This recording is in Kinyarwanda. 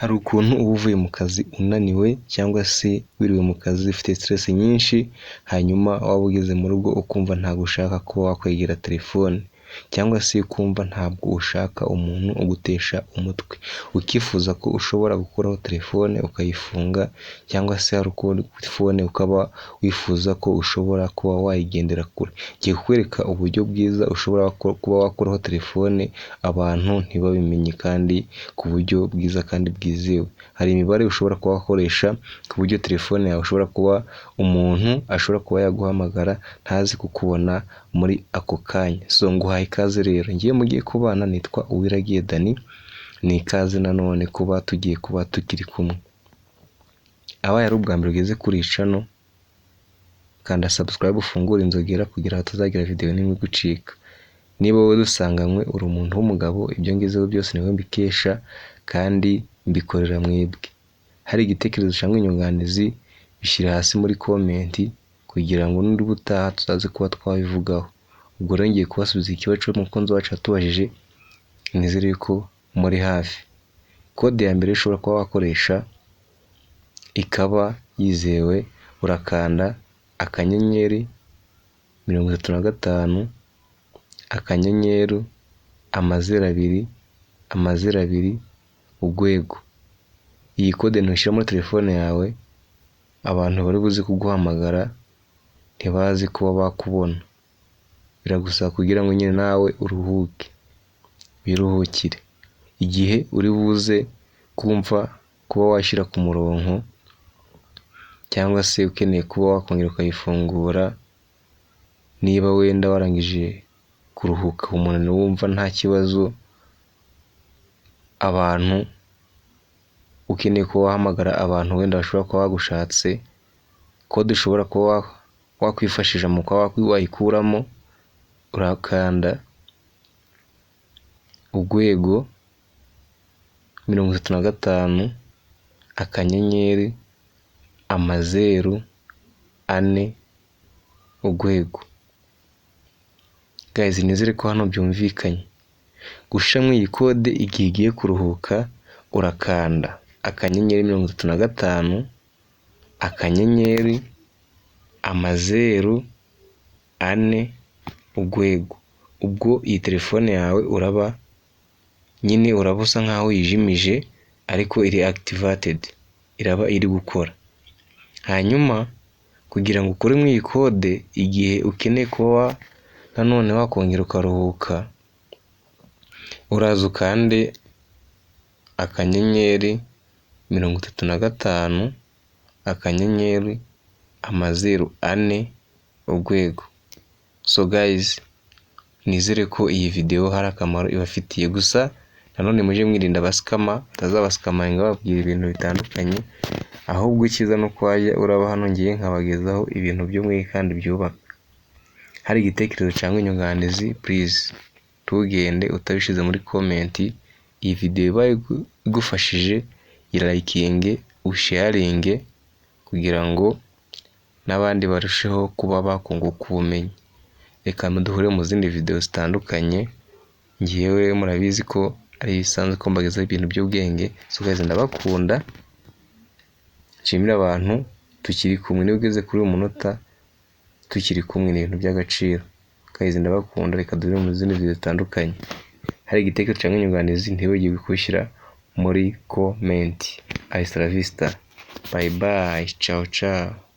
Hari ukuntu uba uvuye mu kazi unaniwe cyangwa se wiriwe mu kazi ufite stress nyinshi, hanyuma waba ugeze mu rugo ukumva ntabwo ushaka kuba wakwegera telefone cyangwa se ukumva ntabwo ushaka umuntu ugutesha umutwe, ukifuza ko ushobora gukuraho telefone ukayifunga cyangwa se hari ukuri telefone ukaba wifuza ko ushobora kuba wayigendera kure. Ngiye kukwereka uburyo bwiza ushobora kuba wakuraho telefone abantu ntibabimenye kandi ku buryo bwiza kandi bwizewe. Hari imibare ushobora kuba wakoresha ku buryo telefone yawe ushobora kuba umuntu ashobora kuba yaguhamagara ntazi kukubona muri ako kanya. So nguhaye ikaze rero, ngiye mugiye kubana, nitwa Uwiragiye Dani, ni ikaze nanone kuba tugiye kuba tukiri kumwe. Abaye ari ubwa mbere ugeze kuri iyi channel, kanda subscribe ufungure inzogera kugira hatazagira video n'imwe gucika. Niba wowe dusanganywe uri umuntu w'umugabo, ibyo ngezeho byose niwe mbikesha kandi mbikorera mwebwe. Hari igitekerezo cyangwa inyunganizi bishyira hasi muri comment kugira ngo n'undi butaha tuzaze kuba twabivugaho. Ubwo rero ngiye kubasubiza ikibazo cy'umukunzi wacu atubajije, nizere ko muri hafi. Kode ya mbere ushobora kuba wakoresha ikaba yizewe, urakanda akanyenyeri 35 akanyenyeri 2 urwego. Iyi kode ntushyira muri telefone yawe, abantu bari buze kuguhamagara ntibazi kuba bakubona. Biragusaba kugira ngo nyine nawe uruhuke, wiruhukire. Igihe uri buze kumva kuba washyira ku murongo cyangwa se ukeneye kuba wakongera ukayifungura, niba wenda warangije kuruhuka umunaniro wumva nta kibazo, abantu ukeneye kuba wahamagara abantu wenda bashobora kuba bagushatse, kode ushobora kuba wakwifashisha mu kuba wayikuramo, urakanda urwego 35 akanyenyeri 4 urwego. Guys, nizere ko hano byumvikanye. Gushiramo iyi kode igihe igiye kuruhuka, urakanda akanyenyeri 35 akanyenyeri 4 urwego. Ubwo iyi telefone yawe uraba usa nkaho yijimije ariko iri activated, iraba iri gukora. Hanyuma kugira ngo ukore muri iyi kode, igihe ukeneye kuba nanone wakongera ukaruhuka, uraza ukande akanyenyeri 35 akanyenyeri 4 urwego. So guys, nizere ko iyi video hari akamaro ibafitiye. Gusa nanone muje mwirinda abasikama, batazabasikaminga babwira ibintu bitandukanye, ahubwo icyiza no kwajya uraba hano ngiye nkabagezaho ibintu byo mwe kandi byubaka. Hari igitekerezo cyangwa inyunganizi, please tugende utabishize muri comment. Iyi video ibaye igufashije, irayikinge, usharinge kugira ngo n'abandi barusheho kuba bakunguka ubumenyi. Reka duhure mu zindi video zitandukanye. Ngiyewe murabizi ko ari bisanzwe ko mbagezaho ibintu by'ubwenge. So guys, ndabakunda, nshimira abantu tukiri kumwe. Niba ugeze kuri uyu munota tukiri kumwe, ni ibintu by'agaciro. Guys, ndabakunda, reka duhure mu zindi video zitandukanye. Hari igitekerezo cyangwa inyunganizi ntibagirwe kubishyira muri comment. Hasta la vista, bye bye, ciao ciao.